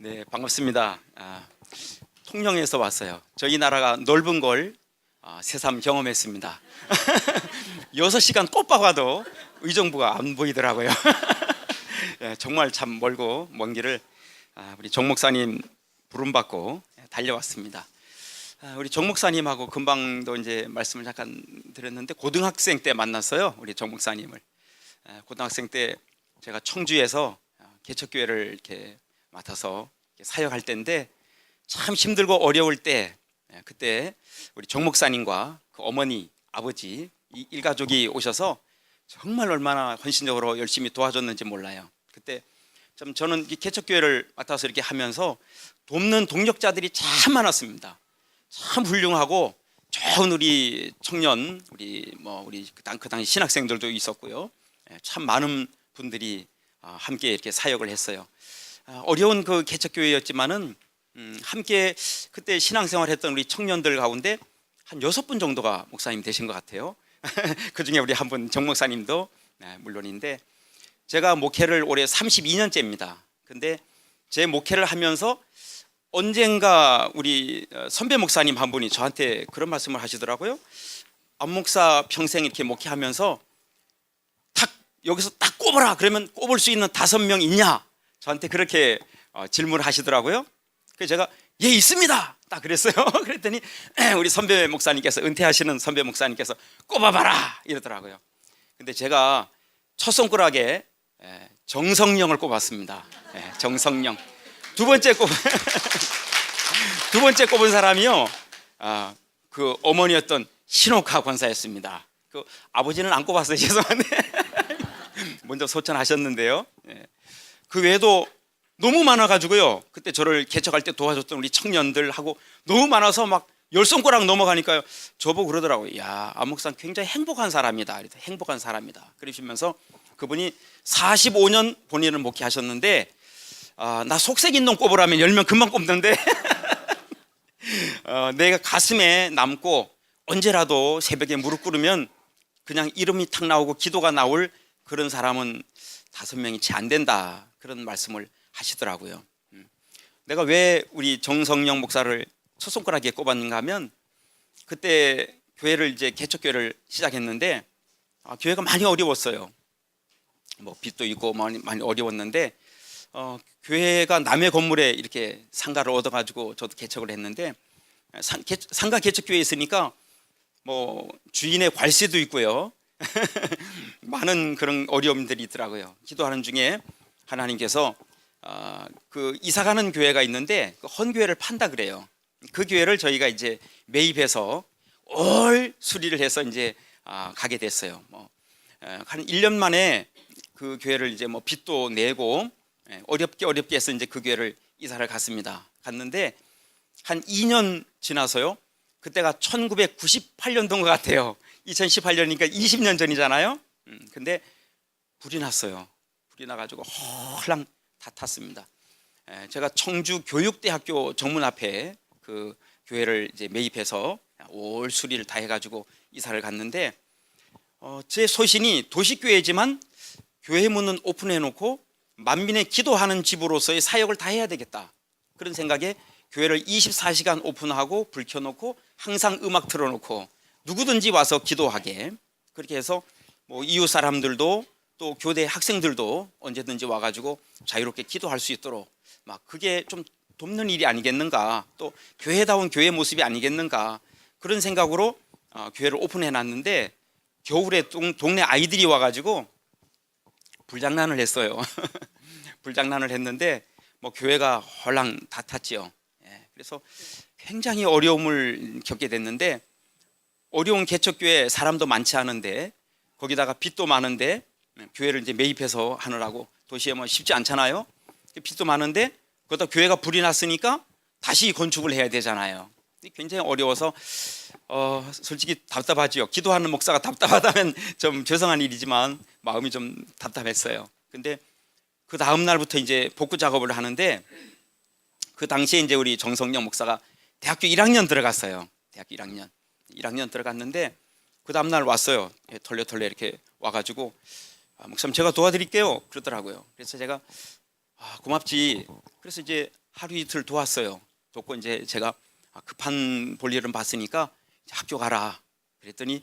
네, 반갑습니다. 통영에서 왔어요. 저희 나라가 넓은 걸 새삼 경험했습니다. 6시간 꼬박 와도 의정부가 안 보이더라고요. 예, 정말 참 멀고 먼 길을 우리 정 목사님 부름받고 달려왔습니다. 우리 정 목사님하고 금방도 이제 말씀을 잠깐 드렸는데 고등학생 때 만났어요. 우리 정 목사님을. 고등학생 때 제가 청주에서 개척교회를 이렇게 맡아서 사역할 때인데 참 힘들고 어려울 때 그때 우리 정 목사님과 그 어머니, 아버지 이 일가족이 오셔서 정말 얼마나 헌신적으로 열심히 도와줬는지 몰라요. 그때 참 저는 이 개척교회를 맡아서 이렇게 하면서 돕는 동력자들이 참 많았습니다. 참 훌륭하고 좋은 우리 청년, 우리 그 당시 신학생들도 있었고요. 참 많은 분들이 함께 이렇게 사역을 했어요. 어려운 그 개척교회였지만은 함께 그때 신앙생활했던 우리 청년들 가운데 한 6분 정도가 목사님 되신 것 같아요. 그 중에 우리 한 분 정 목사님도 물론인데, 제가 목회를 올해 32년째입니다. 근데 제 목회를 하면서 언젠가 우리 선배 목사님 한 분이 저한테 그런 말씀을 하시더라고요. 안 목사 평생 이렇게 목회하면서 여기서 딱 꼽아라 그러면 꼽을 수 있는 5명 있냐? 저한테 그렇게 질문을 하시더라고요. 그래서 제가 예 있습니다 딱 그랬어요. 그랬더니 우리 선배 목사님께서, 은퇴하시는 선배 목사님께서 꼽아봐라 이러더라고요. 근데 제가 첫 손가락에 정성령을 꼽았습니다. 정성령. 두 번째 꼽은 사람이요, 그 어머니였던 신옥하 권사였습니다. 그 아버지는 안 꼽았어요. 죄송한데 먼저 소천하셨는데요. 그 외에도 너무 많아가지고요. 그때 저를 개척할 때 도와줬던 우리 청년들하고 너무 많아서 막 10손가락 넘어가니까요. 저보고 그러더라고요. 야, 안 목사님 굉장히 행복한 사람이다. 행복한 사람이다. 그러시면서 그분이 45년 본인을 목회하셨는데, 나 속색 있는 꼽으라면 10명 금방 꼽는데 내가 가슴에 남고 언제라도 새벽에 무릎 꿇으면 그냥 이름이 탁 나오고 기도가 나올 그런 사람은 5명이 채 안 된다, 그런 말씀을 하시더라고요. 내가 왜 우리 정성영 목사를 첫 손가락에 꼽았는가 하면, 그때 교회를 이제 개척교회를 시작했는데 교회가 많이 어려웠어요. 뭐 빚도 있고 많이 어려웠는데 교회가 남의 건물에 이렇게 상가를 얻어가지고 저도 개척을 했는데, 상가 개척교회에 있으니까 뭐 주인의 관세도 있고요. 많은 그런 어려움들이 있더라고요. 기도하는 중에 하나님께서 그 이사가는 교회가 있는데 그 헌교회를 판다 그래요. 그 교회를 저희가 이제 매입해서 올 수리를 해서 이제 가게 됐어요. 한 1년 만에 그 교회를 이제 빚도 내고 어렵게 해서 이제 그 교회를 이사를 갔는데 한 2년 지나서요. 그때가 1998년도인 것 같아요. 2018년이니까 20년 전이잖아요. 근데 불이 났어요. 불이 나가지고 홀랑 다 탔습니다. 제가 청주 교육대학교 정문 앞에 그 교회를 이제 매입해서 올 수리를 다 해가지고 이사를 갔는데, 제 소신이 도시교회지만 교회 문은 오픈해놓고 만민의 기도하는 집으로서의 사역을 다 해야 되겠다, 그런 생각에 교회를 24시간 오픈하고 불 켜놓고 항상 음악 틀어놓고 누구든지 와서 기도하게, 그렇게 해서 이웃 사람들도 또 교대 학생들도 언제든지 와가지고 자유롭게 기도할 수 있도록, 그게 좀 돕는 일이 아니겠는가, 또 교회다운 교회 모습이 아니겠는가, 그런 생각으로 교회를 오픈해놨는데, 겨울에 동네 아이들이 와가지고 불장난을 했어요. 불장난을 했는데 교회가 홀랑 다 탔지요. 그래서 굉장히 어려움을 겪게 됐는데, 어려운 개척교회 사람도 많지 않은데 거기다가 빚도 많은데, 교회를 이제 매입해서 하느라고 도시에 쉽지 않잖아요. 빚도 많은데 그러다 교회가 불이 났으니까 다시 건축을 해야 되잖아요. 굉장히 어려워서 솔직히 답답하지요. 기도하는 목사가 답답하다면 좀 죄송한 일이지만 마음이 좀 답답했어요. 근데 그 다음 날부터 이제 복구 작업을 하는데, 그 당시에 이제 우리 정성영 목사가 대학교 1학년 들어갔어요. 대학교 1학년 들어갔는데 그 다음 날 왔어요. 털레 이렇게 와가지고 목사님 제가 도와드릴게요 그러더라고요. 그래서 제가 고맙지. 그래서 이제 하루 이틀 도왔어요. 돕고 이제 제가 급한 볼일은 봤으니까 이제 학교 가라 그랬더니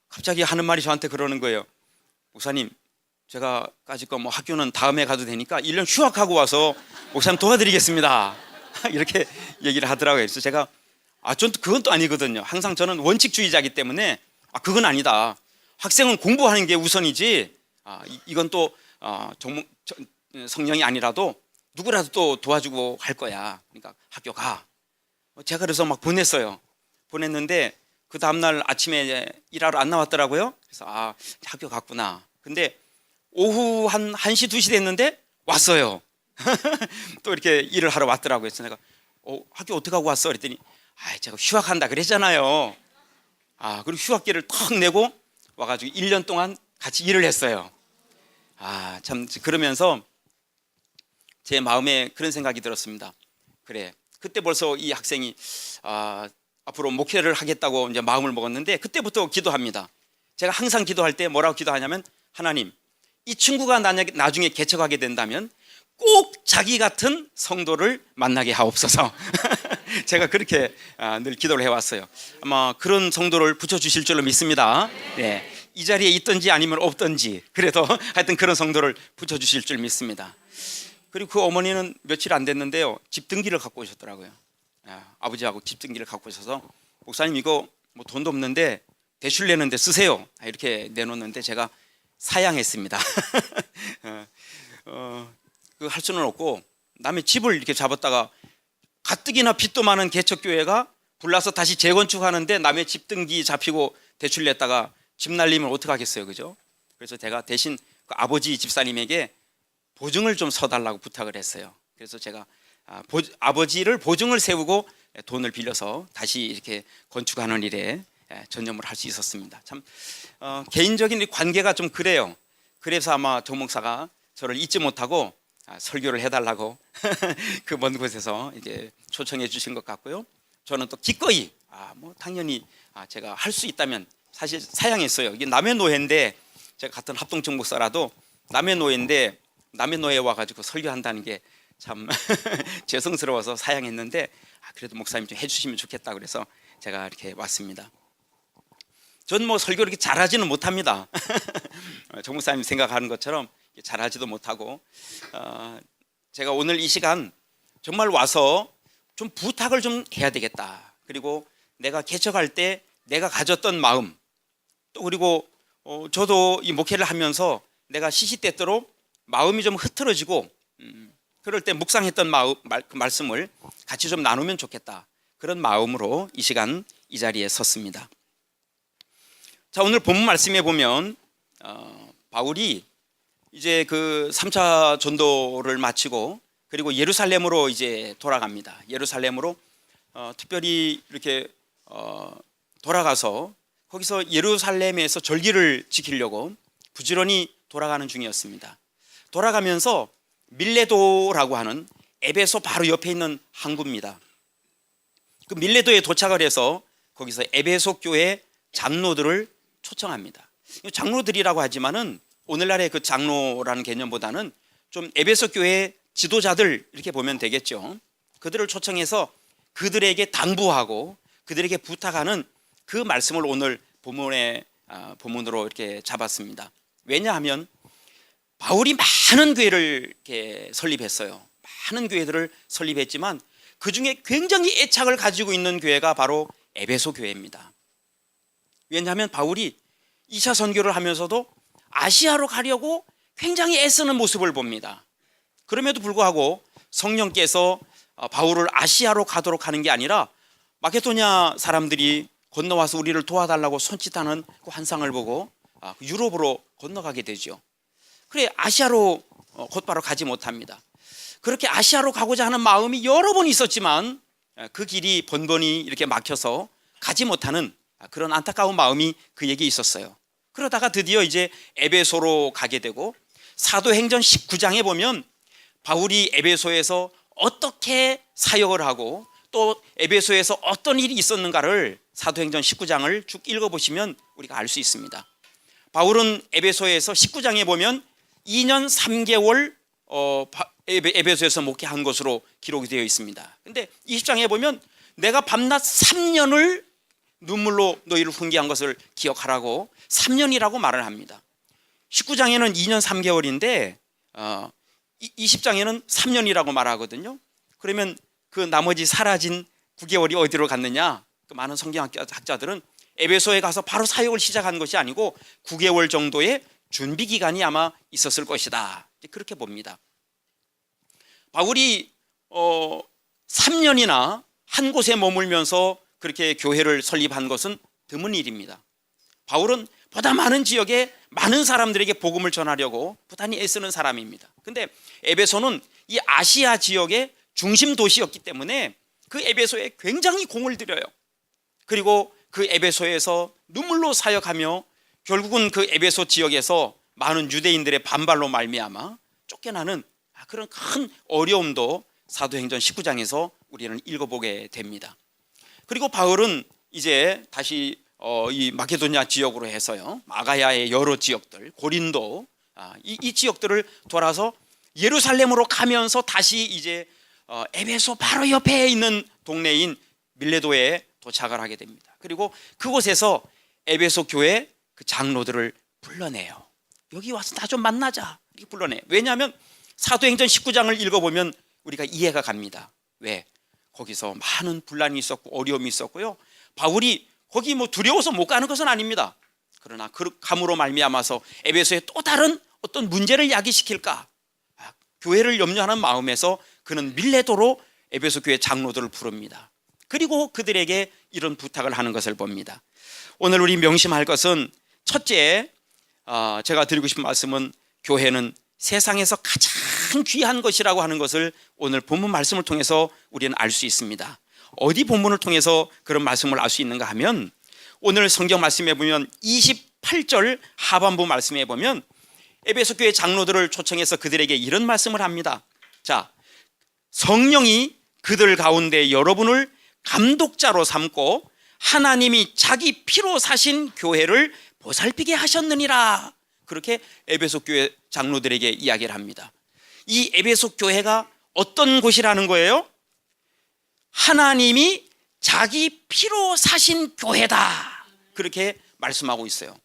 갑자기 하는 말이 저한테 그러는 거예요. 목사님, 제가 까짓 뭐 학교는 다음에 가도 되니까 1년 휴학하고 와서 목사님 도와드리겠습니다. 이렇게 얘기를 하더라고요. 그래서 제가 전 그건 또 아니거든요. 항상 저는 원칙주의자이기 때문에 그건 아니다. 학생은 공부하는 게 우선이지. 이건 또 성령이 아니라도 누구라도 또 도와주고 할 거야. 그러니까 학교 가. 제가 그래서 막 보냈어요. 보냈는데 그 다음날 아침에 일하러 안 나왔더라고요. 그래서 학교 갔구나. 근데 오후 한 1시 2시 됐는데 왔어요. 또 이렇게 일을 하러 왔더라고요. 그래서 내가 학교 어떻게 하고 왔어? 그랬더니 제가 휴학한다 그랬잖아요. 그리고 휴학기를 턱 내고 와가지고 1년 동안 같이 일을 했어요. 참 그러면서 제 마음에 그런 생각이 들었습니다. 그래, 그때 벌써 이 학생이 앞으로 목회를 하겠다고 이제 마음을 먹었는데 그때부터 기도합니다. 제가 항상 기도할 때 뭐라고 기도하냐면, 하나님, 이 친구가 나중에 개척하게 된다면 꼭 자기 같은 성도를 만나게 하옵소서. 제가 그렇게 늘 기도를 해왔어요. 아마 그런 성도를 붙여주실 줄로 믿습니다. 네, 이 자리에 있든지 아니면 없든지 그래도 하여튼 그런 성도를 붙여주실 줄 믿습니다. 그리고 그 어머니는 며칠 안 됐는데요, 집등기를 갖고 오셨더라고요. 아버지하고 집등기를 갖고 오셔서, 목사님 이거 뭐 돈도 없는데 대출 내는데 쓰세요. 이렇게 내놓는데 제가 사양했습니다. 그 할 수는 없고, 남의 집을 이렇게 잡았다가 가뜩이나 빚도 많은 개척교회가 불나서 다시 재건축하는데 남의 집등기 잡히고 대출 냈다가 집 날리면 어떡하겠어요, 그죠? 그래서 제가 대신 그 아버지 집사님에게 보증을 좀 서달라고 부탁을 했어요. 그래서 제가 아버지를 보증을 세우고 돈을 빌려서 다시 이렇게 건축하는 일에 전념을 할 수 있었습니다. 참 개인적인 관계가 좀 그래요. 그래서 아마 정 목사가 저를 잊지 못하고 설교를 해달라고 그 먼 곳에서 이제 초청해 주신 것 같고요. 저는 또 기꺼이 뭐 당연히 제가 할 수 있다면 사실 사양했어요. 이게 남의 노예인데, 제가 같은 합동청 목사라도 남의 노예인데 남의 노예에 와가지고 설교한다는 게 참 죄송스러워서 사양했는데, 그래도 목사님 좀 해주시면 좋겠다 그래서 제가 이렇게 왔습니다. 전 뭐 설교를 이렇게 잘하지는 못합니다. 정 목사님 생각하는 것처럼 잘하지도 못하고, 제가 오늘 이 시간 정말 와서 좀 부탁을 좀 해야 되겠다. 그리고 내가 개척할 때 내가 가졌던 마음, 또 그리고 저도 이 목회를 하면서 내가 시시때때로 마음이 좀 흐트러지고 그럴 때 묵상했던 그 말씀을 같이 좀 나누면 좋겠다. 그런 마음으로 이 시간 이 자리에 섰습니다. 자, 오늘 본문 말씀에 보면 바울이 이제 그 3차 전도를 마치고 그리고 예루살렘으로 이제 돌아갑니다. 예루살렘으로 특별히 이렇게 돌아가서 거기서 예루살렘에서 절기를 지키려고 부지런히 돌아가는 중이었습니다. 돌아가면서 밀레도라고 하는 에베소 바로 옆에 있는 항구입니다. 그 밀레도에 도착을 해서 거기서 에베소 교회 장로들을 초청합니다. 장로들이라고 하지만은 오늘날의 그 장로라는 개념보다는 좀 에베소 교회 지도자들 이렇게 보면 되겠죠. 그들을 초청해서 그들에게 당부하고 그들에게 부탁하는 그 말씀을 오늘 본문으로 이렇게 잡았습니다. 왜냐하면 바울이 많은 교회를 이렇게 설립했어요. 많은 교회들을 설립했지만 그 중에 굉장히 애착을 가지고 있는 교회가 바로 에베소 교회입니다. 왜냐하면 바울이 2차 선교를 하면서도 아시아로 가려고 굉장히 애쓰는 모습을 봅니다. 그럼에도 불구하고 성령께서 바울을 아시아로 가도록 하는 게 아니라 마케도냐 사람들이 건너와서 우리를 도와달라고 손짓하는 그 환상을 보고 유럽으로 건너가게 되죠. 그래, 아시아로 곧바로 가지 못합니다. 그렇게 아시아로 가고자 하는 마음이 여러 번 있었지만 그 길이 번번이 이렇게 막혀서 가지 못하는 그런 안타까운 마음이 그에게 있었어요. 그러다가 드디어 이제 에베소로 가게 되고, 사도행전 19장에 보면 바울이 에베소에서 어떻게 사역을 하고 또 에베소에서 어떤 일이 있었는가를 사도행전 19장을 쭉 읽어보시면 우리가 알 수 있습니다. 바울은 에베소에서 19장에 보면 2년 3개월 에베소에서 목회한 것으로 기록이 되어 있습니다. 근데 20장에 보면 내가 밤낮 3년을 눈물로 너희를 훈계한 것을 기억하라고 3년이라고 말을 합니다. 19장에는 2년 3개월인데 20장에는 3년이라고 말하거든요. 그러면 그 나머지 사라진 9개월이 어디로 갔느냐? 그 많은 성경학자들은 에베소에 가서 바로 사역을 시작한 것이 아니고 9개월 정도의 준비 기간이 아마 있었을 것이다. 그렇게 봅니다. 바울이 3년이나 한 곳에 머물면서 그렇게 교회를 설립한 것은 드문 일입니다. 바울은 보다 많은 지역에 많은 사람들에게 복음을 전하려고 부단히 애쓰는 사람입니다. 근데 에베소는 이 아시아 지역의 중심 도시였기 때문에 그 에베소에 굉장히 공을 들여요. 그리고 그 에베소에서 눈물로 사역하며 결국은 그 에베소 지역에서 많은 유대인들의 반발로 말미암아 쫓겨나는 그런 큰 어려움도 사도행전 19장에서 우리는 읽어보게 됩니다. 그리고 바울은 이제 다시 이 마케도니아 지역으로 해서요, 아가야의 여러 지역들, 고린도 이 지역들을 돌아서 예루살렘으로 가면서 다시 이제 에베소 바로 옆에 있는 동네인 밀레도에 도착을 하게 됩니다. 그리고 그곳에서 에베소 교회 그 장로들을 불러내요. 여기 와서 나 좀 만나자 이렇게 불러내요. 왜냐하면 사도행전 19장을 읽어보면 우리가 이해가 갑니다. 왜? 거기서 많은 분란이 있었고 어려움이 있었고요. 바울이 거기 뭐 두려워서 못 가는 것은 아닙니다. 그러나 그 감으로 말미암아서 에베소에 또 다른 어떤 문제를 야기시킬까, 교회를 염려하는 마음에서 그는 밀레도로 에베소 교회 장로들을 부릅니다. 그리고 그들에게 이런 부탁을 하는 것을 봅니다. 오늘 우리 명심할 것은 첫째, 제가 드리고 싶은 말씀은 교회는 세상에서 가장 귀한 것이라고 하는 것을 오늘 본문 말씀을 통해서 우리는 알 수 있습니다. 어디 본문을 통해서 그런 말씀을 알 수 있는가 하면 오늘 성경 말씀에 보면 28절 하반부 말씀에 보면 에베소 교회 장로들을 초청해서 그들에게 이런 말씀을 합니다. 자, 성령이 그들 가운데 여러분을 감독자로 삼고 하나님이 자기 피로 사신 교회를 보살피게 하셨느니라. 그렇게 에베소 교회 장로들에게 이야기를 합니다. 이 에베소 교회가 어떤 곳이라는 거예요? 하나님이 자기 피로 사신 교회다. 그렇게 말씀하고 있어요.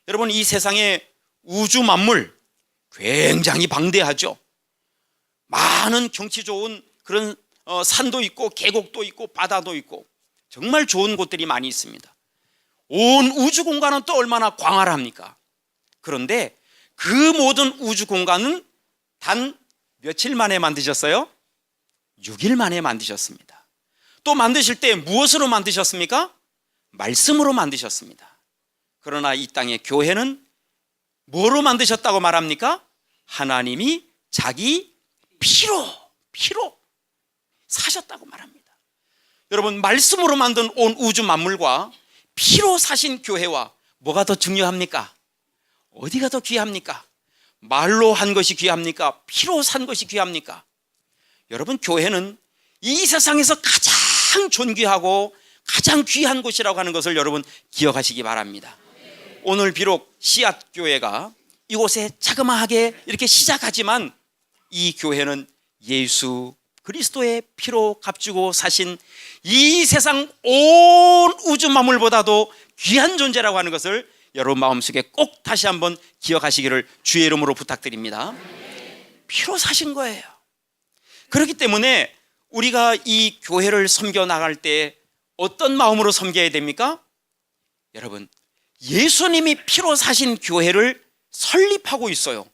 여러분, 이 세상의 우주 만물 굉장히 방대하죠. 많은 경치 좋은 그런 산도 있고 계곡도 있고 바다도 있고 정말 좋은 곳들이 많이 있습니다. 온 우주 공간은 또 얼마나 광활합니까? 그런데 그 모든 우주 공간은 단 며칠 만에 만드셨어요? 6일 만에 만드셨습니다. 또 만드실 때 무엇으로 만드셨습니까? 말씀으로 만드셨습니다. 그러나 이 땅의 교회는 뭐로 만드셨다고 말합니까? 하나님이 자기 피로 사셨다고 말합니다. 여러분, 말씀으로 만든 온 우주 만물과 피로 사신 교회와 뭐가 더 중요합니까? 어디가 더 귀합니까? 말로 한 것이 귀합니까? 피로 산 것이 귀합니까? 여러분, 교회는 이 세상에서 가장 존귀하고 가장 귀한 곳이라고 하는 것을 여러분 기억하시기 바랍니다. 오늘 비록 씨앗 교회가 이곳에 자그마하게 이렇게 시작하지만 이 교회는 예수 그리스도의 피로 값주고 사신 이 세상 온 우주 만물보다도 귀한 존재라고 하는 것을 여러분 마음속에 꼭 다시 한번 기억하시기를 주의 이름으로 부탁드립니다. 피로 사신 거예요. 그렇기 때문에 우리가 이 교회를 섬겨 나갈 때 어떤 마음으로 섬겨야 됩니까? 여러분, 예수님이 피로 사신 교회를 설립하고 있어요.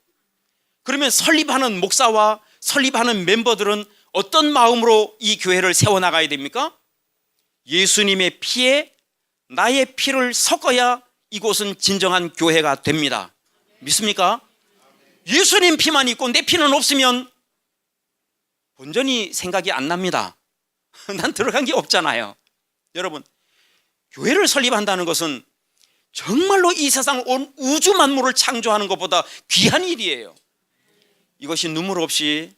그러면 설립하는 목사와 설립하는 멤버들은 어떤 마음으로 이 교회를 세워나가야 됩니까? 예수님의 피에 나의 피를 섞어야 이곳은 진정한 교회가 됩니다. 믿습니까? 예수님 피만 있고 내 피는 없으면 온전히 생각이 안 납니다. 난 들어간 게 없잖아요. 여러분, 교회를 설립한다는 것은 정말로 이 세상 온 우주 만물을 창조하는 것보다 귀한 일이에요. 이것이 눈물 없이,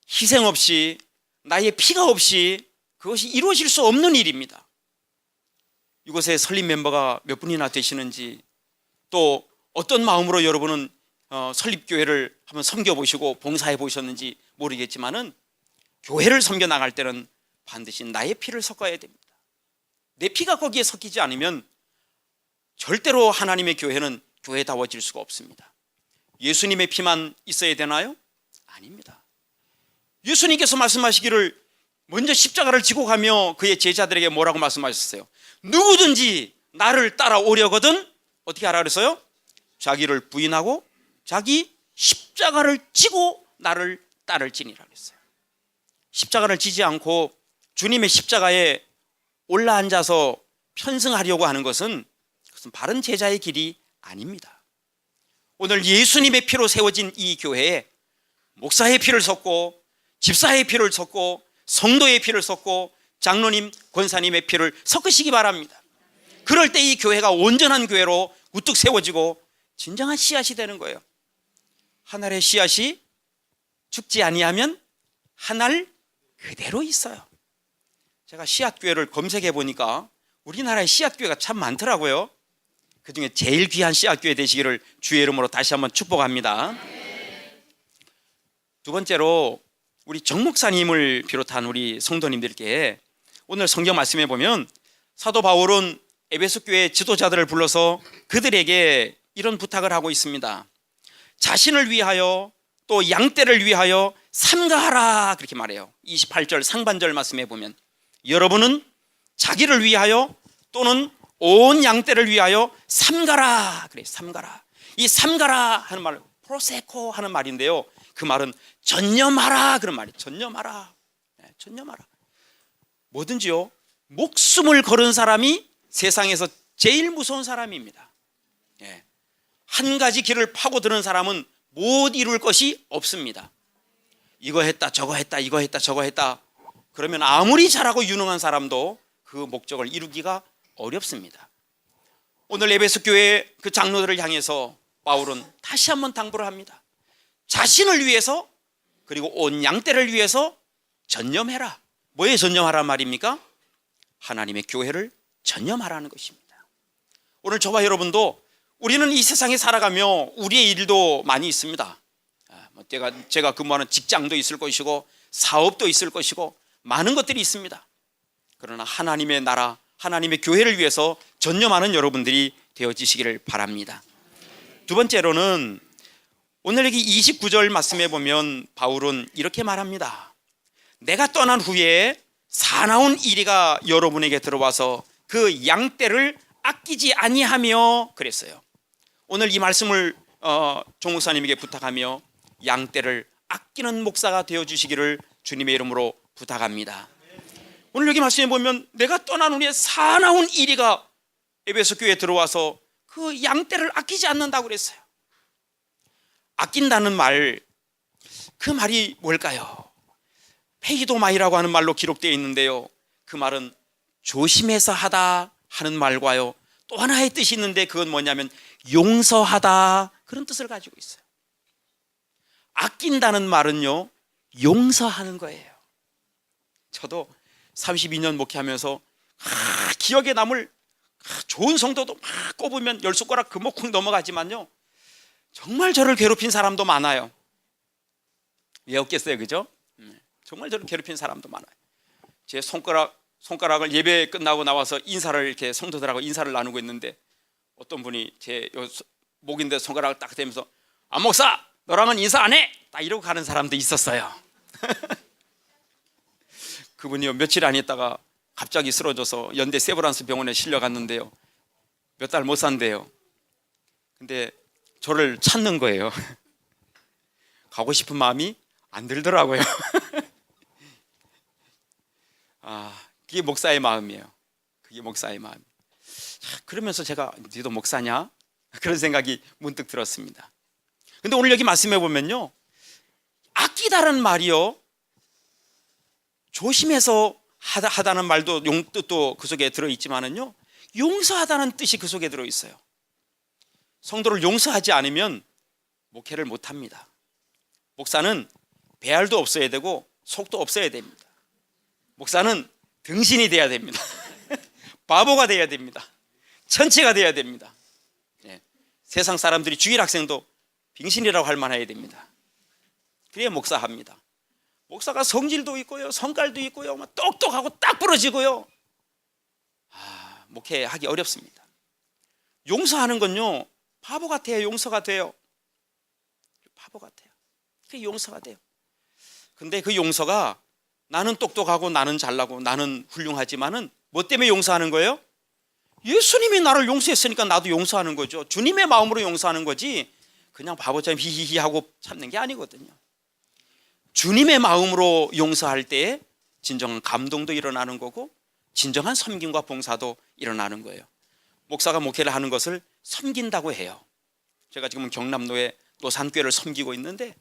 희생 없이, 나의 피가 없이 그것이 이루어질 수 없는 일입니다. 이곳에 설립 멤버가 몇 분이나 되시는지, 또 어떤 마음으로 여러분은 설립교회를 한번 섬겨보시고 봉사해 보셨는지 모르겠지만은 교회를 섬겨 나갈 때는 반드시 나의 피를 섞어야 됩니다. 내 피가 거기에 섞이지 않으면 절대로 하나님의 교회는 교회다워질 수가 없습니다. 예수님의 피만 있어야 되나요? 아닙니다. 예수님께서 말씀하시기를 먼저 십자가를 지고 가며 그의 제자들에게 뭐라고 말씀하셨어요? 누구든지 나를 따라오려거든 어떻게 하라 그랬어요? 자기를 부인하고 자기 십자가를 지고 나를 따를지니라 그랬어요. 십자가를 지지 않고 주님의 십자가에 올라앉아서 편승하려고 하는 것은 그것은 바른 제자의 길이 아닙니다. 오늘 예수님의 피로 세워진 이 교회에 목사의 피를 섞고 집사의 피를 섞고 성도의 피를 섞고 장로님, 권사님의 피를 섞으시기 바랍니다. 그럴 때 이 교회가 온전한 교회로 우뚝 세워지고 진정한 씨앗이 되는 거예요. 한 알의 씨앗이 죽지 아니하면 한 알 그대로 있어요. 제가 씨앗교회를 검색해 보니까 우리나라에 씨앗교회가 참 많더라고요. 그중에 제일 귀한 씨앗교회 되시기를 주의 이름으로 다시 한번 축복합니다. 두 번째로 우리 정 목사님을 비롯한 우리 성도님들께 오늘 성경 말씀에 보면 사도 바울은 에베소 교회 지도자들을 불러서 그들에게 이런 부탁을 하고 있습니다. 자신을 위하여 또 양떼를 위하여 삼가하라 그렇게 말해요. 28절 상반절 말씀에 보면 여러분은 자기를 위하여 또는 온 양떼를 위하여 삼가라 그래. 삼가라. 이 삼가라 하는 말 프로세코 하는 말인데요, 그 말은 전념하라 그런 말이에요. 전념하라. 전념하라. 뭐든지요, 목숨을 걸은 사람이 세상에서 제일 무서운 사람입니다. 한 가지 길을 파고드는 사람은 못 이룰 것이 없습니다. 이거 했다 저거 했다 이거 했다 저거 했다 그러면 아무리 잘하고 유능한 사람도 그 목적을 이루기가 어렵습니다. 오늘 에베소 교회 그 장로들을 향해서 바울은 다시 한번 당부를 합니다. 자신을 위해서 그리고 온 양떼를 위해서 전념해라. 뭐에 전념하란 말입니까? 하나님의 교회를 전념하라는 것입니다. 오늘 저와 여러분도 우리는 이 세상에 살아가며 우리의 일도 많이 있습니다. 제가 근무하는 직장도 있을 것이고 사업도 있을 것이고 많은 것들이 있습니다. 그러나 하나님의 나라, 하나님의 교회를 위해서 전념하는 여러분들이 되어지시기를 바랍니다. 두 번째로는 오늘 여기 29절 말씀에 보면 바울은 이렇게 말합니다. 내가 떠난 후에 사나운 이리가 여러분에게 들어와서 그 양떼를 아끼지 아니하며 그랬어요. 오늘 이 말씀을 종 목사님에게 부탁하며 양떼를 아끼는 목사가 되어주시기를 주님의 이름으로 부탁합니다. 오늘 여기 말씀에 보면 내가 떠난 후에 사나운 이리가 에베소 교회에 들어와서 그 양떼를 아끼지 않는다고 그랬어요. 아낀다는 말, 그 말이 뭘까요? 페이도마이라고 하는 말로 기록되어 있는데요, 그 말은 조심해서 하다 하는 말과요 또 하나의 뜻이 있는데 그건 뭐냐면 용서하다 그런 뜻을 가지고 있어요. 아낀다는 말은요 용서하는 거예요. 저도 32년 목회하면서 기억에 남을 좋은 성도도 막 꼽으면 10손가락 금옥쿵 넘어가지만요 정말 저를 괴롭힌 사람도 많아요. 왜 없겠어요, 그죠? 정말 저를 괴롭힌 사람도 많아요. 제 손가락을 예배 끝나고 나와서 인사를 이렇게 성도들하고 인사를 나누고 있는데 어떤 분이 제 목인데 손가락을 딱 대면서 안 목사 너랑은 인사 안 해! 딱 이러고 가는 사람도 있었어요. 그분이요 며칠 안 있다가 갑자기 쓰러져서 연대 세브란스 병원에 실려갔는데요 몇 달 못 산대요. 근데 저를 찾는 거예요. 가고 싶은 마음이 안 들더라고요. 그게 목사의 마음이에요. 그게 목사의 마음. 그러면서 제가 너도 목사냐? 그런 생각이 문득 들었습니다. 근데 오늘 여기 말씀해 보면요 아끼다라는 말이요 조심해서 하다는 말도 뜻도 그 속에 들어있지만은요 용서하다는 뜻이 그 속에 들어있어요. 성도를 용서하지 않으면 목회를 못합니다. 목사는 배알도 없어야 되고 속도 없어야 됩니다. 목사는 등신이 돼야 됩니다. 바보가 돼야 됩니다. 천체가 돼야 됩니다. 세상 사람들이 주일 학생도 빙신이라고 할 만해야 됩니다. 그래야 목사합니다. 목사가 성질도 있고요, 성깔도 있고요, 똑똑하고 딱 부러지고요. 목회하기 어렵습니다. 용서하는 건요, 바보 같아요. 용서가 돼요. 바보 같아요. 그게 용서가 돼요. 근데 그 용서가 나는 똑똑하고 나는 잘나고 나는 훌륭하지만은 뭐 때문에 용서하는 거예요? 예수님이 나를 용서했으니까 나도 용서하는 거죠. 주님의 마음으로 용서하는 거지 그냥 바보처럼 히히히 하고 참는 게 아니거든요. 주님의 마음으로 용서할 때 진정한 감동도 일어나는 거고 진정한 섬김과 봉사도 일어나는 거예요. 목사가 목회를 하는 것을 섬긴다고 해요. 제가 지금 경남도의 노산교회를 섬기고 있는데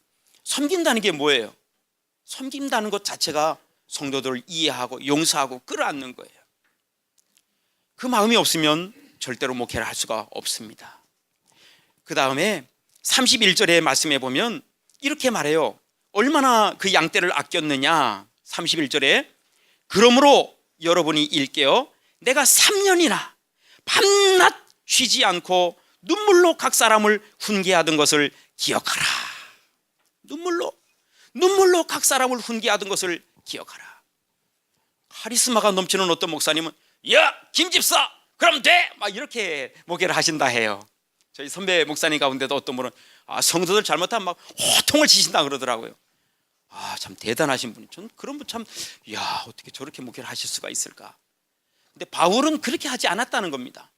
섬긴다는 게 뭐예요? 섬긴다는 것 자체가 성도들을 이해하고 용서하고 끌어안는 거예요. 그 마음이 없으면 절대로 목회를 할 수가 없습니다. 그 다음에 31절의 말씀에 보면 이렇게 말해요. 얼마나 그 양떼를 아꼈느냐. 31절에 그러므로 여러분이 일깨어 내가 3년이나 밤낮 쉬지 않고 눈물로 각 사람을 훈계하던 것을 기억하라. 눈물로 각 사람을 훈계하던 것을 기억하라. 카리스마가 넘치는 어떤 목사님은 야 김집사 그럼 돼! 막 이렇게 목회를 하신다 해요. 저희 선배 목사님 가운데도 어떤 분은 성도들 잘못하면 막 호통을 치신다 그러더라고요. 참 대단하신 분이. 전 그런 분 참 어떻게 저렇게 목회를 하실 수가 있을까. 근데 바울은 그렇게 하지 않았다는 겁니다.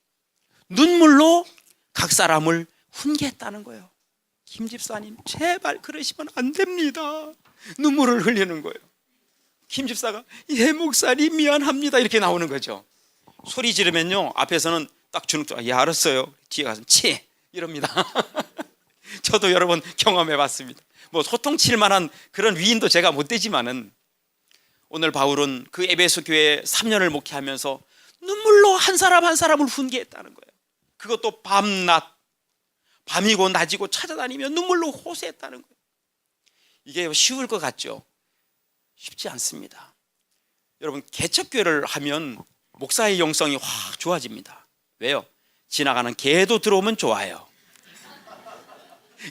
눈물로 각 사람을 훈계했다는 거예요. 김 집사님 제발 그러시면 안 됩니다. 눈물을 흘리는 거예요. 김 집사가 예 목사님 미안합니다 이렇게 나오는 거죠. 소리 지르면요 앞에서는 딱 주눅 예 알았어요. 뒤에 가서 치 이럽니다. 저도 여러 번 경험해 봤습니다. 뭐 소통 칠 만한 그런 위인도 제가 못 되지만은 오늘 바울은 그 에베소 교회 3년을 목회하면서 눈물로 한 사람 한 사람을 훈계했다는 거예요. 그것도 밤낮 밤이고 낮이고 찾아다니며 눈물로 호소했다는 거예요. 이게 쉬울 것 같죠? 쉽지 않습니다. 여러분 개척교회를 하면 목사의 영성이 확 좋아집니다. 왜요? 지나가는 개도 들어오면 좋아요.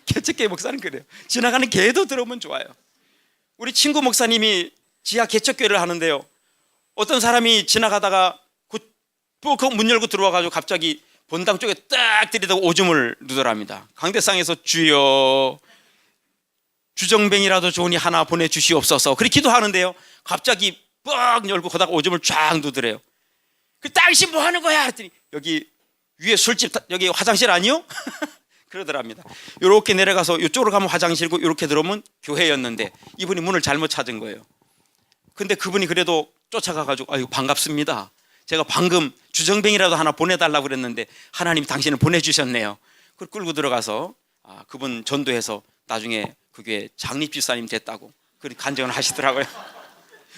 개척교회 목사는 그래요. 지나가는 개도 들어오면 좋아요. 우리 친구 목사님이 지하 개척교회를 하는데요, 어떤 사람이 지나가다가 그 문 열고 들어와가지고 갑자기 본당 쪽에 딱 들이대고 오줌을 누더랍니다. 강대상에서 주여 주정뱅이라도 좋으니 하나 보내주시옵소서 그렇게 기도하는데요, 갑자기 뻑 열고 거다가 오줌을 쫙 누더래요. 그 당신 뭐 하는 거야? 했더니 여기 위에 술집 여기 화장실 아니요? 그러더랍니다. 이렇게 내려가서 이쪽으로 가면 화장실이고 이렇게 들어오면 교회였는데 이분이 문을 잘못 찾은 거예요. 근데 그분이 그래도 쫓아가가지고 아유 반갑습니다. 제가 방금 주정뱅이라도 하나 보내달라고 그랬는데 하나님이 당신을 보내주셨네요. 그걸 끌고 들어가서 그분 전도해서 나중에 그게 장립집사님 됐다고 그렇게 간증을 하시더라고요.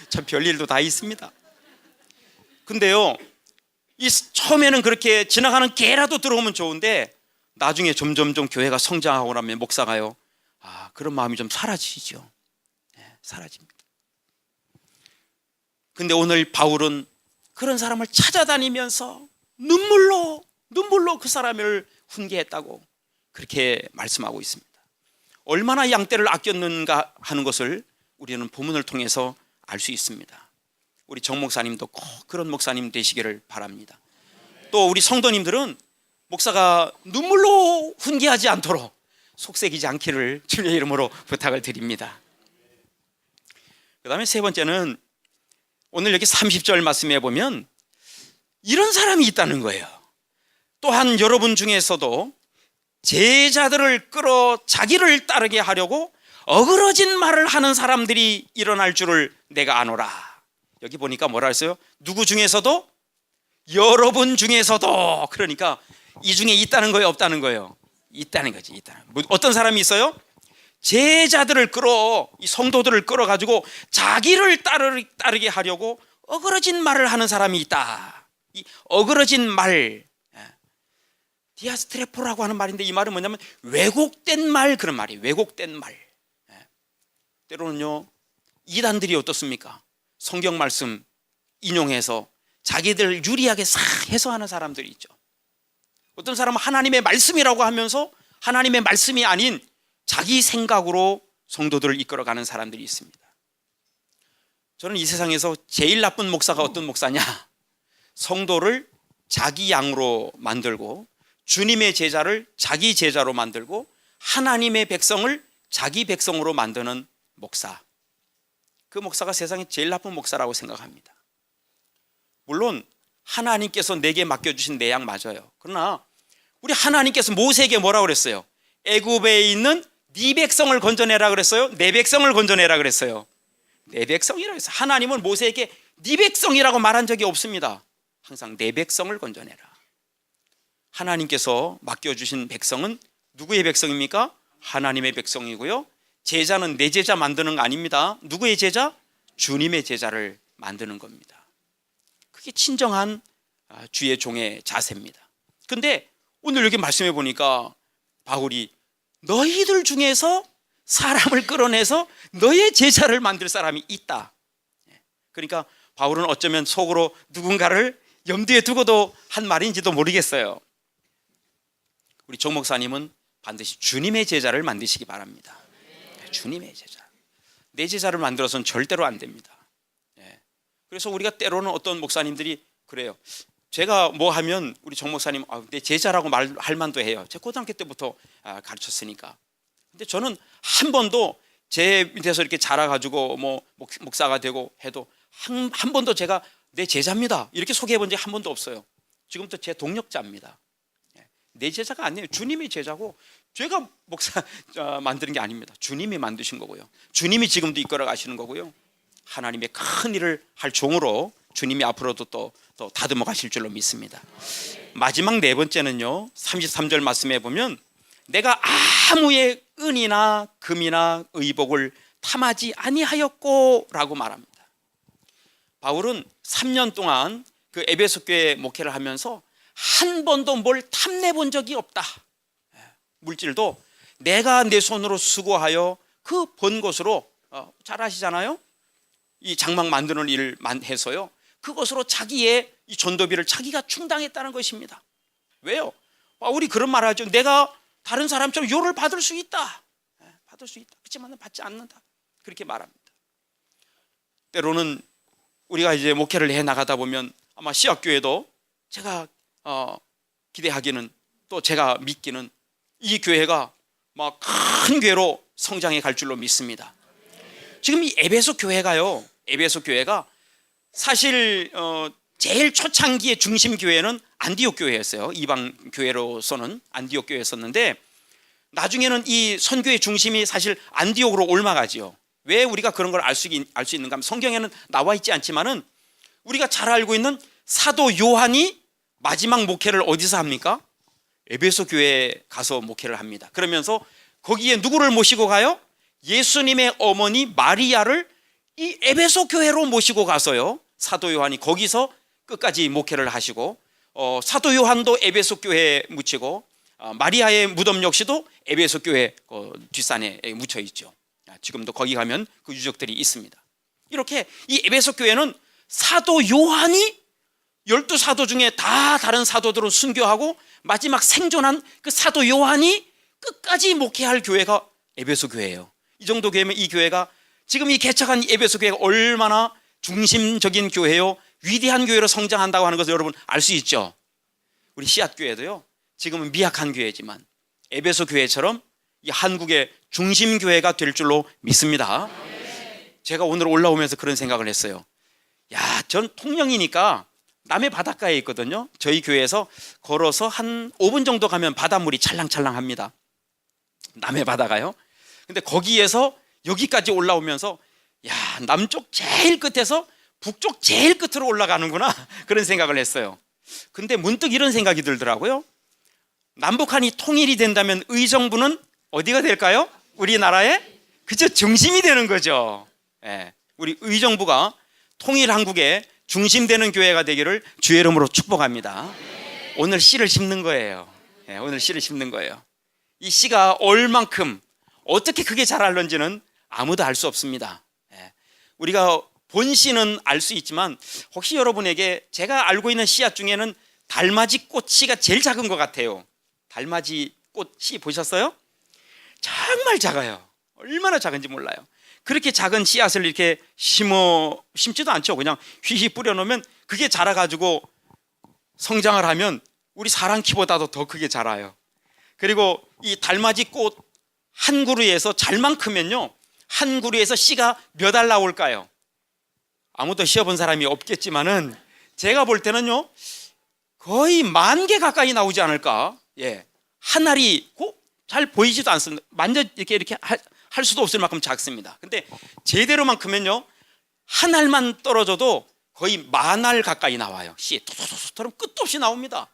참 별일도 다 있습니다. 근데요, 처음에는 그렇게 지나가는 개라도 들어오면 좋은데 나중에 점점점 교회가 성장하고 나면 목사가요, 그런 마음이 좀 사라지죠. 네, 사라집니다. 근데 오늘 바울은 그런 사람을 찾아다니면서 눈물로 그 사람을 훈계했다고 그렇게 말씀하고 있습니다. 얼마나 양떼를 아꼈는가 하는 것을 우리는 본문을 통해서 알 수 있습니다. 우리 정 목사님도 꼭 그런 목사님 되시기를 바랍니다. 또 우리 성도님들은 목사가 눈물로 훈계하지 않도록 속색이지 않기를 주님의 이름으로 부탁을 드립니다. 그 다음에 세 번째는 오늘 여기 30절 말씀에 보면 이런 사람이 있다는 거예요. 또한 여러분 중에서도 제자들을 끌어 자기를 따르게 하려고 어그러진 말을 하는 사람들이 일어날 줄을 내가 아노라. 여기 보니까 뭐라 했어요? 누구 중에서도? 여러분 중에서도. 그러니까 이 중에 있다는 거예요, 없다는 거예요? 있다는 거지. 있다는. 어떤 사람이 있어요? 제자들을 끌어, 이 성도들을 끌어가지고 자기를 따르게 하려고 어그러진 말을 하는 사람이 있다. 이 어그러진 말, 디아스트레포라고 하는 말인데 이 말은 뭐냐면 왜곡된 말, 그런 말이에요. 왜곡된 말. 때로는요 이단들이 어떻습니까? 성경 말씀 인용해서 자기들 유리하게 싹 해석하는 사람들이 있죠. 어떤 사람은 하나님의 말씀이라고 하면서 하나님의 말씀이 아닌 자기 생각으로 성도들을 이끌어가는 사람들이 있습니다. 저는 이 세상에서 제일 나쁜 목사가 어떤 목사냐? 성도를 자기 양으로 만들고 주님의 제자를 자기 제자로 만들고 하나님의 백성을 자기 백성으로 만드는 목사. 그 목사가 세상에 제일 나쁜 목사라고 생각합니다. 물론 하나님께서 내게 맡겨주신 내 양 맞아요. 그러나 우리 하나님께서 모세에게 뭐라고 그랬어요? 애굽에 있는 네 백성을 건져내라 그랬어요? 내 백성을 건져내라 그랬어요? 내 백성이라고 했어요. 하나님은 모세에게 네 백성이라고 말한 적이 없습니다. 항상 내 백성을 건져내라. 하나님께서 맡겨주신 백성은 누구의 백성입니까? 하나님의 백성이고요. 제자는 내 제자 만드는 거 아닙니다. 누구의 제자? 주님의 제자를 만드는 겁니다. 그게 친정한 주의 종의 자세입니다. 근데 오늘 여기 말씀해 보니까 바울이 너희들 중에서 사람을 끌어내서 너의 제자를 만들 사람이 있다. 그러니까 바울은 어쩌면 속으로 누군가를 염두에 두고도 한 말인지도 모르겠어요. 우리 정 목사님은 반드시 주님의 제자를 만드시기 바랍니다. 주님의 제자. 내 제자를 만들어서는 절대로 안 됩니다. 그래서 우리가 때로는 어떤 목사님들이 그래요. 제가 뭐 하면 우리 정 목사님 내 제자라고 말할 만도 해요. 제가 고등학교 때부터 가르쳤으니까. 근데 저는 한 번도 제 밑에서 이렇게 자라가지고 뭐 목사가 되고 해도 한 번도 제가 내 제자입니다 이렇게 소개해 본 적이 한 번도 없어요. 지금부터 제 동력자입니다. 내 제자가 아니에요. 주님의 제자고 제가 목사 만드는 게 아닙니다. 주님이 만드신 거고요. 주님이 지금도 이끌어 가시는 거고요. 하나님의 큰 일을 할 종으로 주님이 앞으로도 또 다듬어 가실 줄로 믿습니다. 마지막 네 번째는요, 33절 말씀해 보면 내가 아무의 은이나 금이나 의복을 탐하지 아니하였고 라고 말합니다. 바울은 3년 동안 그 에베소 교회 목회를 하면서 한 번도 뭘 탐내 본 적이 없다. 물질도 내가 내 손으로 수고하여 그 번 것으로 잘 아시잖아요. 이 장막 만드는 일을 해서요, 그것으로 자기의 이 전도비를 자기가 충당했다는 것입니다. 왜요? 바울이 그런 말을 하죠. 내가 다른 사람처럼 요를 받을 수 있다. 받을 수 있다. 그렇지만 받지 않는다. 그렇게 말합니다. 때로는 우리가 이제 목회를 해 나가다 보면 아마 시학교회도 제가 기대하기는 또 제가 믿기는 이 교회가 막 큰 교회로 성장해 갈 줄로 믿습니다. 지금 이 에베소 교회가 사실 제일 초창기의 중심 교회는 안디옥 교회였어요. 이방 교회로서는 안디옥 교회였었는데 나중에는 이 선교의 중심이 사실 안디옥으로 옮아가지요. 왜 우리가 그런 걸 알 수 있는가 하면 성경에는 나와 있지 않지만은 우리가 잘 알고 있는 사도 요한이 마지막 목회를 어디서 합니까? 에베소 교회에 가서 목회를 합니다. 그러면서 거기에 누구를 모시고 가요? 예수님의 어머니 마리아를 이 에베소 교회로 모시고 가서요, 사도 요한이 거기서 끝까지 목회를 하시고 사도 요한도 에베소 교회에 묻히고 마리아의 무덤 역시도 에베소 교회 뒷산에 묻혀 있죠. 지금도 거기 가면 그 유적들이 있습니다. 이렇게 이 에베소 교회는 사도 요한이 12사도 중에 다 다른 사도들은 순교하고 마지막 생존한 그 사도 요한이 끝까지 목회할 교회가 에베소 교회예요. 이 정도 교회면 이 교회가 지금 이 개척한 에베소 교회가 얼마나 중심적인 교회요, 위대한 교회로 성장한다고 하는 것을 여러분 알 수 있죠. 우리 씨앗교회도요, 지금은 미약한 교회지만 에베소 교회처럼 이 한국의 중심 교회가 될 줄로 믿습니다. 제가 오늘 올라오면서 그런 생각을 했어요. 야, 전 통영이니까 남해 바닷가에 있거든요. 저희 교회에서 걸어서 한 5분 정도 가면 바닷물이 찰랑찰랑합니다. 남해 바다가요. 근데 거기에서 여기까지 올라오면서 야, 남쪽 제일 끝에서 북쪽 제일 끝으로 올라가는구나 그런 생각을 했어요. 근데 문득 이런 생각이 들더라고요. 남북한이 통일이 된다면 의정부는 어디가 될까요? 우리나라의 그저 중심이 되는 거죠. 우리 의정부가 통일 한국의 중심되는 교회가 되기를 주의 이름으로 축복합니다. 오늘 씨를 심는 거예요. 오늘 씨를 심는 거예요. 이 씨가 얼만큼 어떻게 크게 자랄는지는 아무도 알 수 없습니다. 우리가 본 씨는 알 수 있지만 혹시 여러분에게 제가 알고 있는 씨앗 중에는 달맞이 꽃 씨가 제일 작은 것 같아요. 달맞이 꽃 씨 보셨어요? 정말 작아요. 얼마나 작은지 몰라요. 그렇게 작은 씨앗을 이렇게 심지도 않죠. 그냥 휘휘 뿌려놓으면 그게 자라가지고 성장을 하면 우리 사람 키보다도 더 크게 자라요. 그리고 이 달맞이 꽃 한 그루에서 잘만 크면요, 한 그루에서 씨가 몇 알 나올까요? 아무도 씌어본 사람이 없겠지만은 제가 볼 때는요, 거의 10,000개 가까이 나오지 않을까. 예, 한 알이 잘 보이지도 않습니다. 만져 이렇게 할 수도 없을 만큼 작습니다. 근데 제대로만 크면요, 한 알만 떨어져도 거의 10,000알 가까이 나와요. 씨 토토토토처럼 끝도 없이 나옵니다.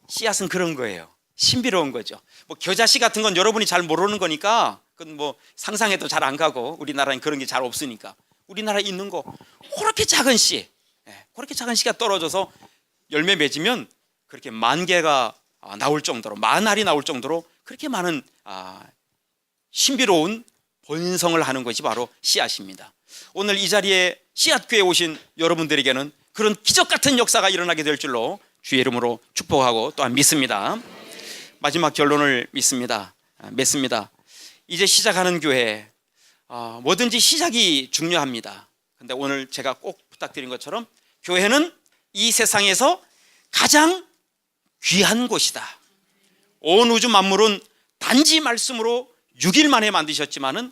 씨앗은 그런 거예요. 신비로운 거죠. 뭐 겨자씨 같은 건 여러분이 잘 모르는 거니까 그건 뭐 상상해도 잘 안 가고, 우리나라엔 그런 게 잘 없으니까. 우리나라에 있는 거 그렇게 작은 씨, 그렇게 작은 씨가 떨어져서 열매 맺으면 그렇게 10,000개가 나올 정도로, 10,000알이 나올 정도로 그렇게 많은 신비로운 번성을 하는 것이 바로 씨앗입니다. 오늘 이 자리에 씨앗교회에 오신 여러분들에게는 그런 기적 같은 역사가 일어나게 될 줄로 주의 이름으로 축복하고 또한 믿습니다. 마지막 결론을 맺습니다. 이제 시작하는 교회, 뭐든지 시작이 중요합니다. 근데 오늘 제가 꼭 부탁드린 것처럼 교회는 이 세상에서 가장 귀한 곳이다. 온 우주 만물은 단지 말씀으로 6일 만에 만드셨지만은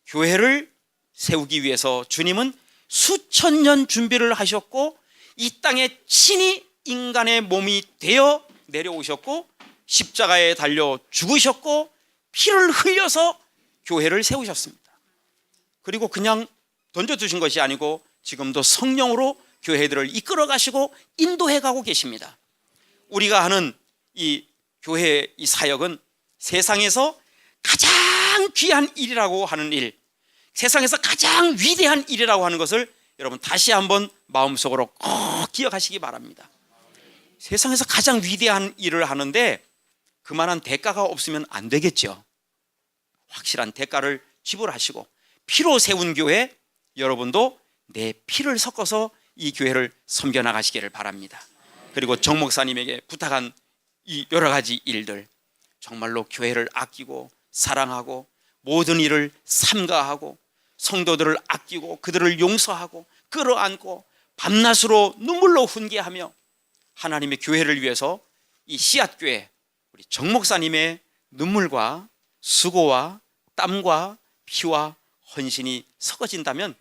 교회를 세우기 위해서 주님은 수천 년 준비를 하셨고 이 땅에 친히 인간의 몸이 되어 내려오셨고 십자가에 달려 죽으셨고 피를 흘려서 교회를 세우셨습니다. 그리고 그냥 던져두신 것이 아니고 지금도 성령으로 교회들을 이끌어 가시고 인도해 가고 계십니다. 우리가 하는 이 교회 이 사역은 세상에서 가장 귀한 일이라고 하는 일, 세상에서 가장 위대한 일이라고 하는 것을 여러분 다시 한번 마음속으로 꼭 기억하시기 바랍니다. 세상에서 가장 위대한 일을 하는데 그만한 대가가 없으면 안 되겠죠. 확실한 대가를 지불하시고 피로 세운 교회, 여러분도 내 피를 섞어서 이 교회를 섬겨나가시기를 바랍니다. 그리고 정 목사님에게 부탁한 이 여러 가지 일들, 정말로 교회를 아끼고 사랑하고 모든 일을 삼가하고 성도들을 아끼고 그들을 용서하고 끌어안고 밤낮으로 눈물로 훈계하며 하나님의 교회를 위해서 이 씨앗교회, 우리 정 목사님의 눈물과 수고와 땀과 피와 헌신이 섞어진다면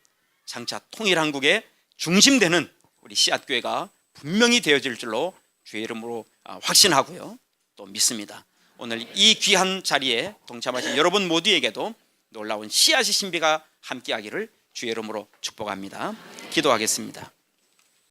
장차 통일한국의 중심되는 우리 씨앗교회가 분명히 되어질 줄로 주의 이름으로 확신하고요, 또 믿습니다. 오늘 이 귀한 자리에 동참하신 여러분 모두에게도 놀라운 씨앗의 신비가 함께하기를 주의 이름으로 축복합니다. 기도하겠습니다.